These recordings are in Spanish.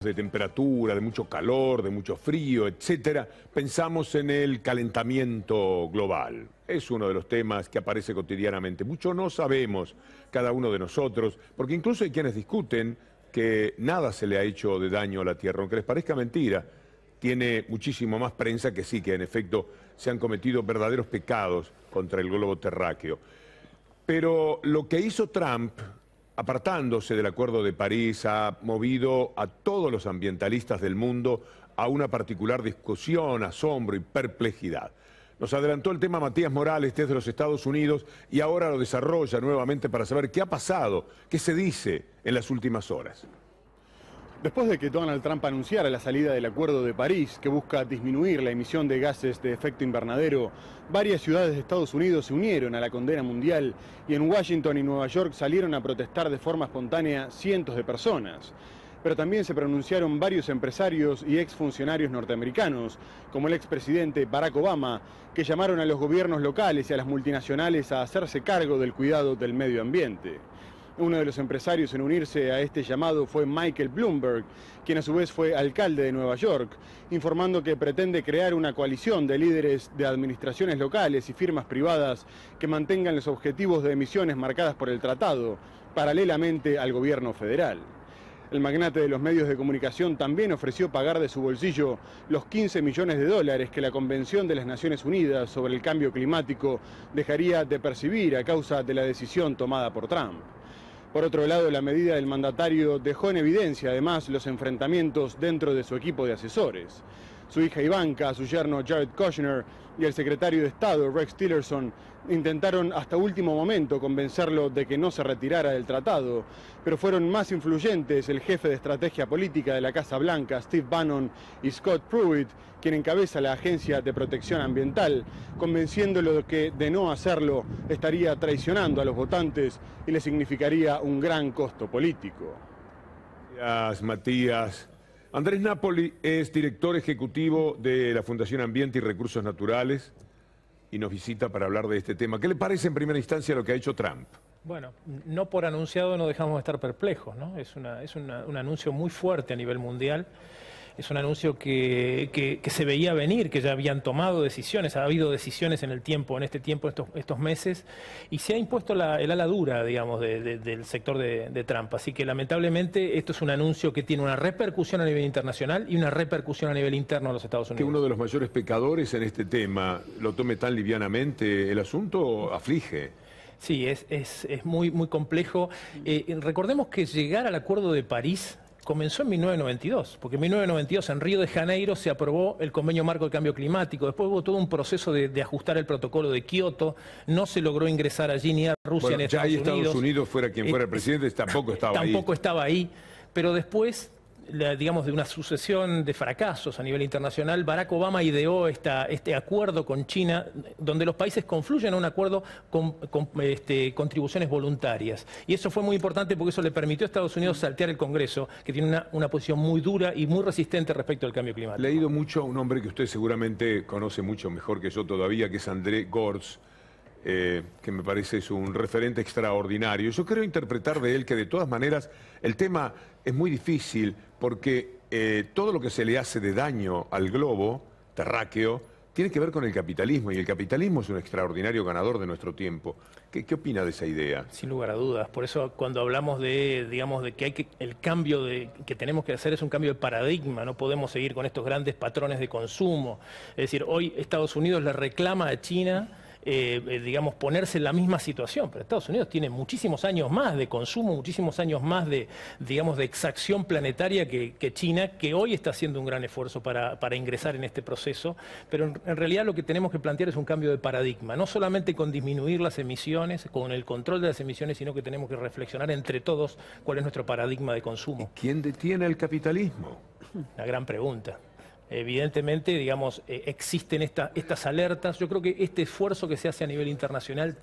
de temperatura, de mucho calor, de mucho frío, etcétera, pensamos en el calentamiento global. Es uno de los temas que aparece cotidianamente. Mucho no sabemos cada uno de nosotros, porque incluso hay quienes discuten que nada se le ha hecho de daño a la Tierra, aunque les parezca mentira. Tiene muchísimo más prensa que sí, que en efecto se han cometido verdaderos pecados contra el globo terráqueo. Pero lo que hizo Trump, apartándose del Acuerdo de París, ha movido a todos los ambientalistas del mundo a una particular discusión, asombro y perplejidad. Nos adelantó el tema Matías Morales desde los Estados Unidos y ahora lo desarrolla nuevamente para saber qué ha pasado, qué se dice en las últimas horas. Después de que Donald Trump anunciara la salida del Acuerdo de París, que busca disminuir la emisión de gases de efecto invernadero, varias ciudades de Estados Unidos se unieron a la condena mundial y en Washington y Nueva York salieron a protestar de forma espontánea cientos de personas. Pero también se pronunciaron varios empresarios y exfuncionarios norteamericanos, como el expresidente Barack Obama, que llamaron a los gobiernos locales y a las multinacionales a hacerse cargo del cuidado del medio ambiente. Uno de los empresarios en unirse a este llamado fue Michael Bloomberg, quien a su vez fue alcalde de Nueva York, informando que pretende crear una coalición de líderes de administraciones locales y firmas privadas que mantengan los objetivos de emisiones marcadas por el tratado, paralelamente al gobierno federal. El magnate de los medios de comunicación también ofreció pagar de su bolsillo los 15 millones de dólares que la Convención de las Naciones Unidas sobre el Cambio Climático dejaría de percibir a causa de la decisión tomada por Trump. Por otro lado, la medida del mandatario dejó en evidencia además los enfrentamientos dentro de su equipo de asesores. Su hija Ivanka, su yerno Jared Kushner y el secretario de Estado Rex Tillerson intentaron hasta último momento convencerlo de que no se retirara del tratado, pero fueron más influyentes el jefe de estrategia política de la Casa Blanca, Steve Bannon, y Scott Pruitt, quien encabeza la Agencia de Protección Ambiental, convenciéndolo de que de no hacerlo estaría traicionando a los votantes y le significaría un gran costo político. Gracias, Matías. Andrés Napoli es director ejecutivo de la Fundación Ambiente y Recursos Naturales y nos visita para hablar de este tema. ¿Qué le parece en primera instancia lo que ha hecho Trump? Bueno, no por anunciado no dejamos de estar perplejos, ¿no? Es un anuncio muy fuerte a nivel mundial. Es un anuncio que se veía venir, que ya habían tomado decisiones, ha habido decisiones en el tiempo, en este tiempo, estos meses, y se ha impuesto el ala dura, digamos, del sector de Trump. Así que lamentablemente esto es un anuncio que tiene una repercusión a nivel internacional y una repercusión a nivel interno de los Estados Unidos. Que uno de los mayores pecadores en este tema lo tome tan livianamente, el asunto aflige. Sí, es muy, muy complejo. Recordemos que llegar al Acuerdo de París comenzó en 1992, porque en 1992 en Río de Janeiro se aprobó el Convenio Marco del Cambio Climático. Después hubo todo un proceso de ajustar el protocolo de Kioto. No se logró ingresar allí ni a Rusia ni a Estados Unidos. Estados Unidos, fuera quien fuera el presidente, tampoco estaba ahí. Tampoco estaba ahí, pero después, digamos, de una sucesión de fracasos a nivel internacional, Barack Obama ideó este acuerdo con China, donde los países confluyen a un acuerdo con contribuciones voluntarias. Y eso fue muy importante porque eso le permitió a Estados Unidos saltear el Congreso, que tiene una posición muy dura y muy resistente respecto al cambio climático. Le he leído mucho a un hombre que usted seguramente conoce mucho mejor que yo todavía, que es André Gortz, que me parece es un referente extraordinario. Yo creo interpretar de él que de todas maneras el tema es muy difícil porque todo lo que se le hace de daño al globo terráqueo tiene que ver con el capitalismo y el capitalismo es un extraordinario ganador de nuestro tiempo. ¿Qué opina de esa idea? Sin lugar a dudas. Por eso cuando hablamos de que el cambio que tenemos que hacer es un cambio de paradigma, no podemos seguir con estos grandes patrones de consumo. Es decir, hoy Estados Unidos le reclama a China digamos, ponerse en la misma situación, pero Estados Unidos tiene muchísimos años más de consumo, muchísimos años más digamos, de exacción planetaria que China, que hoy está haciendo un gran esfuerzo para ingresar en este proceso, pero en realidad lo que tenemos que plantear es un cambio de paradigma, no solamente con disminuir las emisiones, con el control de las emisiones, sino que tenemos que reflexionar entre todos cuál es nuestro paradigma de consumo. ¿Y quién detiene el capitalismo? Una gran pregunta. Evidentemente, digamos, existen estas alertas. Yo creo que este esfuerzo que se hace a nivel internacional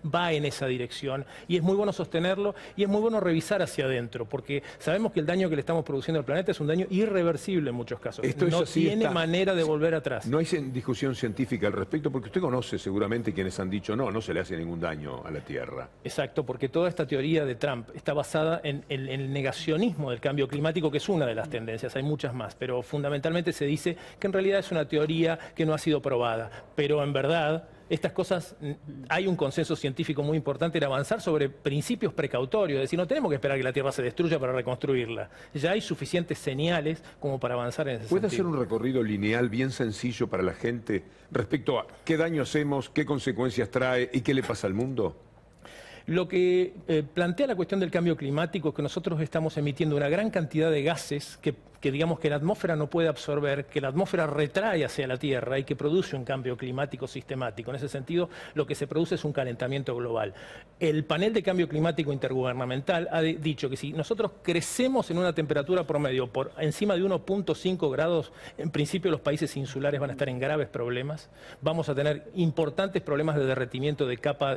va en esa dirección y es muy bueno sostenerlo y es muy bueno revisar hacia adentro, porque sabemos que el daño que le estamos produciendo al planeta es un daño irreversible en muchos casos. No tiene manera de volver atrás. No hay discusión científica al respecto, porque usted conoce seguramente quienes han dicho no se le hace ningún daño a la Tierra. Exacto, porque toda esta teoría de Trump está basada en el negacionismo del cambio climático, que es una de las tendencias, hay muchas más, pero fundamentalmente se dice que en realidad es una teoría que no ha sido probada, pero en verdad estas cosas, hay un consenso científico muy importante en avanzar sobre principios precautorios, es decir, no tenemos que esperar que la Tierra se destruya para reconstruirla, ya hay suficientes señales como para avanzar en ese sentido. ¿Puede hacer un recorrido lineal bien sencillo para la gente respecto a qué daño hacemos, qué consecuencias trae y qué le pasa al mundo? Lo que plantea la cuestión del cambio climático es que nosotros estamos emitiendo una gran cantidad de gases que digamos que la atmósfera no puede absorber, que la atmósfera retrae hacia la Tierra y que produce un cambio climático sistemático. En ese sentido, lo que se produce es un calentamiento global. El panel de cambio climático intergubernamental ha dicho que si nosotros crecemos en una temperatura promedio por encima de 1.5 grados, en principio los países insulares van a estar en graves problemas, vamos a tener importantes problemas de derretimiento de capa,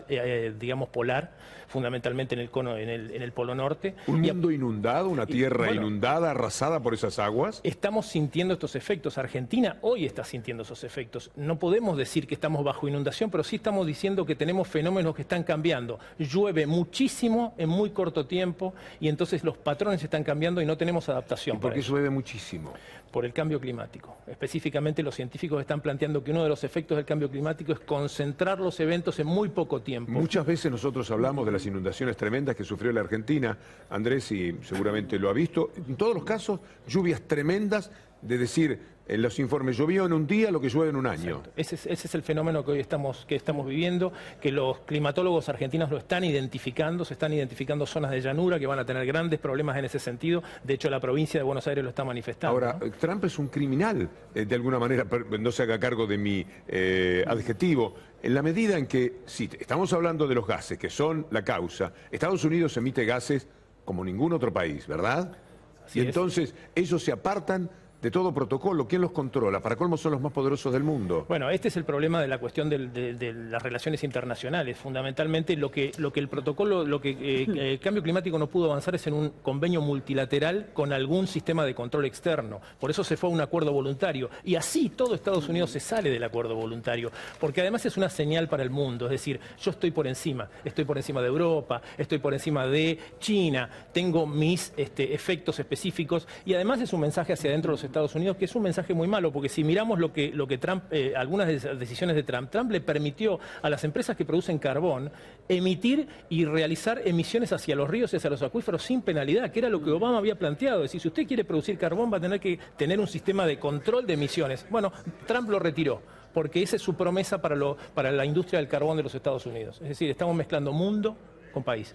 digamos, polar, fundamentalmente en el cono, en el polo norte. ¿Un mundo inundado, una tierra inundada, arrasada por esas aguas? Estamos sintiendo estos efectos. Argentina hoy está sintiendo esos efectos. No podemos decir que estamos bajo inundación, pero sí estamos diciendo que tenemos fenómenos que están cambiando. Llueve muchísimo en muy corto tiempo y entonces los patrones están cambiando y no tenemos adaptación. ¿Y por qué llueve muchísimo? Por el cambio climático. Específicamente los científicos están planteando que uno de los efectos del cambio climático es concentrar los eventos en muy poco tiempo. Muchas veces nosotros hablamos de las inundaciones tremendas que sufrió la Argentina, Andrés, y seguramente lo ha visto. En todos los casos, lluvias tremendas, de decir, en los informes llovió en un día lo que llueve en un año. Ese es el fenómeno que hoy estamos viviendo, que los climatólogos argentinos lo están identificando, se están identificando zonas de llanura que van a tener grandes problemas en ese sentido. De hecho, la provincia de Buenos Aires lo está manifestando. Ahora, ¿no? Trump es un criminal, de alguna manera, no se haga cargo de mi adjetivo, en la medida en que, sí, estamos hablando de los gases, que son la causa. Estados Unidos emite gases como ningún otro país, ¿verdad? Y entonces ellos se apartan de todo protocolo. ¿Quién los controla? Para colmo son los más poderosos del mundo. Bueno, este es el problema de la cuestión de las relaciones internacionales. Fundamentalmente lo que el protocolo, el cambio climático no pudo avanzar es en un convenio multilateral con algún sistema de control externo. Por eso se fue a un acuerdo voluntario. Y así todo Estados Unidos se sale del acuerdo voluntario. Porque además es una señal para el mundo. Es decir, yo estoy por encima de Europa, estoy por encima de China, tengo mis efectos específicos y además es un mensaje hacia adentro de los Estados Unidos, que es un mensaje muy malo, porque si miramos lo que Trump, algunas de esas decisiones de Trump le permitió a las empresas que producen carbón emitir y realizar emisiones hacia los ríos y hacia los acuíferos sin penalidad, que era lo que Obama había planteado. Es decir, si usted quiere producir carbón va a tener que tener un sistema de control de emisiones. Bueno, Trump lo retiró, porque esa es su promesa para la industria del carbón de los Estados Unidos. Es decir, estamos mezclando mundo con país.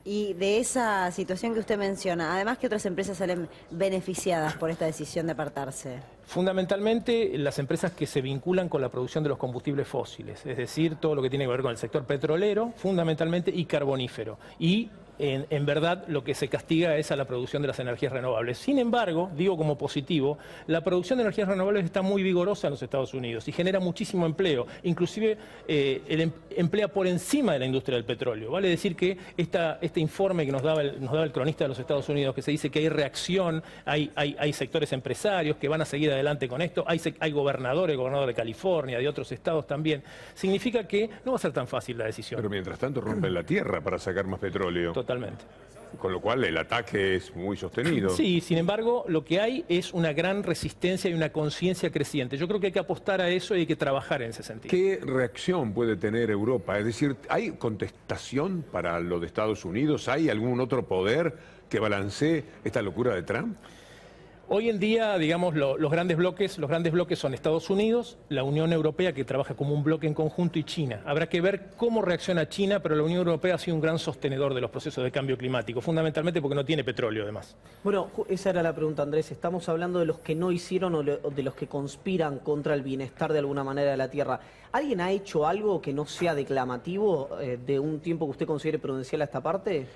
Y de esa situación que usted menciona, además, ¿qué otras empresas salen beneficiadas por esta decisión de apartarse? Fundamentalmente las empresas que se vinculan con la producción de los combustibles fósiles, es decir, todo lo que tiene que ver con el sector petrolero, fundamentalmente, y carbonífero. Y en verdad lo que se castiga es a la producción de las energías renovables. Sin embargo, digo como positivo, la producción de energías renovables está muy vigorosa en los Estados Unidos y genera muchísimo empleo, inclusive emplea por encima de la industria del petróleo. Vale decir que este informe que nos daba el cronista de los Estados Unidos, que se dice que hay reacción, hay sectores empresarios que van a seguir adelante con esto, hay gobernadores, el gobernador de California, de otros estados también, significa que no va a ser tan fácil la decisión. Pero mientras tanto rompen la tierra para sacar más petróleo. Totalmente. Con lo cual el ataque es muy sostenido. Sí, sin embargo, lo que hay es una gran resistencia y una conciencia creciente. Yo creo que hay que apostar a eso y hay que trabajar en ese sentido. ¿Qué reacción puede tener Europa? Es decir, ¿hay contestación para lo de Estados Unidos? ¿Hay algún otro poder que balancee esta locura de Trump? Hoy en día, digamos, los grandes bloques son Estados Unidos, la Unión Europea, que trabaja como un bloque en conjunto, y China. Habrá que ver cómo reacciona China, pero la Unión Europea ha sido un gran sostenedor de los procesos de cambio climático, fundamentalmente porque no tiene petróleo, además. Bueno, esa era la pregunta, Andrés. Estamos hablando de los que no hicieron o de los que conspiran contra el bienestar de alguna manera de la Tierra. ¿Alguien ha hecho algo que no sea declamativo de un tiempo que usted considere prudencial a esta parte?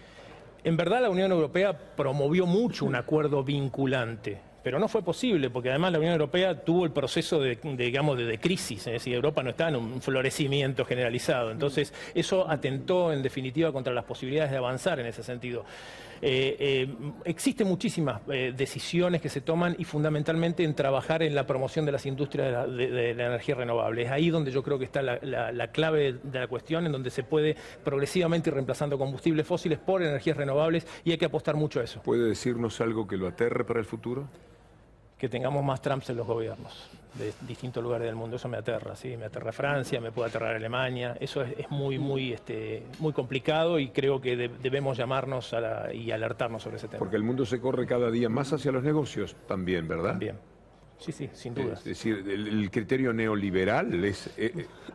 En verdad, la Unión Europea promovió mucho un acuerdo vinculante. Pero no fue posible, porque además la Unión Europea tuvo el proceso de crisis, es decir, Europa no está en un florecimiento generalizado. Entonces, eso atentó en definitiva contra las posibilidades de avanzar en ese sentido. Existen muchísimas decisiones que se toman y fundamentalmente en trabajar en la promoción de las industrias de la energía renovable. Es ahí donde yo creo que está la clave de la cuestión, en donde se puede progresivamente ir reemplazando combustibles fósiles por energías renovables y hay que apostar mucho a eso. ¿Puede decirnos algo que lo aterre para el futuro? Que tengamos más Trumps en los gobiernos de distintos lugares del mundo. Eso me aterra, ¿sí? Me aterra Francia, me puede aterrar Alemania. Eso es muy complicado y creo que debemos llamarnos y alertarnos sobre ese tema. Porque el mundo se corre cada día más hacia los negocios también, ¿verdad? También. Sí, sin duda. Es decir, el criterio neoliberal es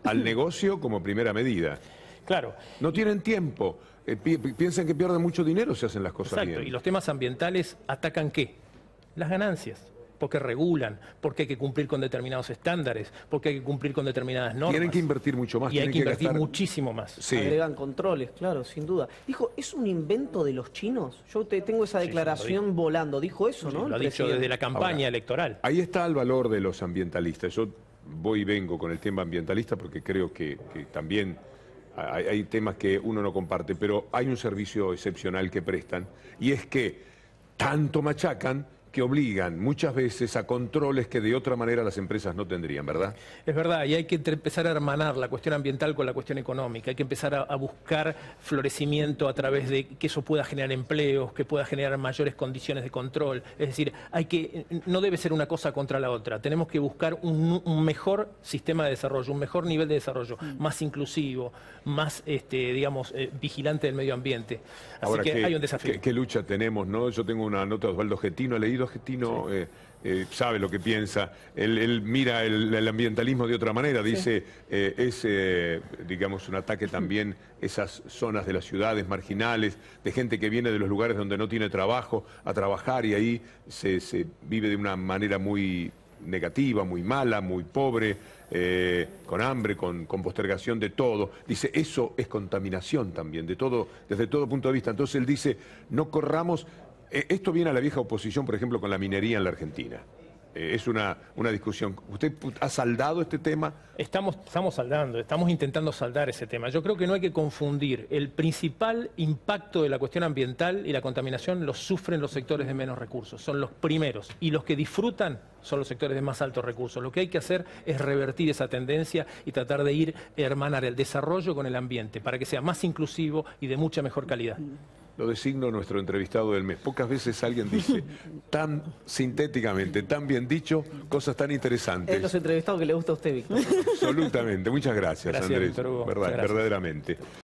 al negocio como primera medida. Claro. No tienen tiempo. Piensan que pierden mucho dinero si hacen las cosas Exacto. bien. Y los temas ambientales atacan ¿qué? Las ganancias. Porque regulan, porque hay que cumplir con determinados estándares, porque hay que cumplir con determinadas normas. Tienen que invertir mucho más. Y hay que invertir gastar muchísimo más. Sí. Agregan controles, claro, sin duda. Dijo, ¿es un invento de los chinos? Yo tengo esa declaración volando. Dijo eso, Sí, ¿no? lo ha dicho desde la campaña electoral. Ahí está el valor de los ambientalistas. Yo voy y vengo con el tema ambientalista porque creo que también hay temas que uno no comparte, pero hay un servicio excepcional que prestan y es que tanto machacan que obligan muchas veces a controles que de otra manera las empresas no tendrían, ¿verdad? Es verdad, y hay que empezar a hermanar la cuestión ambiental con la cuestión económica. Hay que empezar a buscar florecimiento a través de que eso pueda generar empleos, que pueda generar mayores condiciones de control. Es decir, no debe ser una cosa contra la otra. Tenemos que buscar un mejor sistema de desarrollo, un mejor nivel de desarrollo, más inclusivo, más, vigilante del medio ambiente. Así Ahora, que hay un desafío. ¿Qué lucha tenemos, no? Yo tengo una nota de Osvaldo Getino, he leído Getino, sabe lo que piensa, él mira el ambientalismo de otra manera, dice, digamos, un ataque también esas zonas de las ciudades marginales, de gente que viene de los lugares donde no tiene trabajo a trabajar y ahí se vive de una manera muy negativa, muy mala, muy pobre, con hambre, con postergación de todo. Dice, eso es contaminación también, desde todo punto de vista. Entonces él dice, no corramos. Esto viene a la vieja oposición, por ejemplo, con la minería en la Argentina. Es una discusión. ¿Usted ha saldado este tema? Estamos saldando, estamos intentando saldar ese tema. Yo creo que no hay que confundir. El principal impacto de la cuestión ambiental y la contaminación lo sufren los sectores de menos recursos. Son los primeros. Y los que disfrutan son los sectores de más altos recursos. Lo que hay que hacer es revertir esa tendencia y tratar de hermanar el desarrollo con el ambiente para que sea más inclusivo y de mucha mejor calidad. Lo designo nuestro entrevistado del mes. Pocas veces alguien dice tan sintéticamente, tan bien dicho, cosas tan interesantes. Es los entrevistados que le gusta a usted, Víctor. Absolutamente. Muchas gracias, Gracias, Andrés. Víctor Hugo. Muchas gracias. Verdaderamente.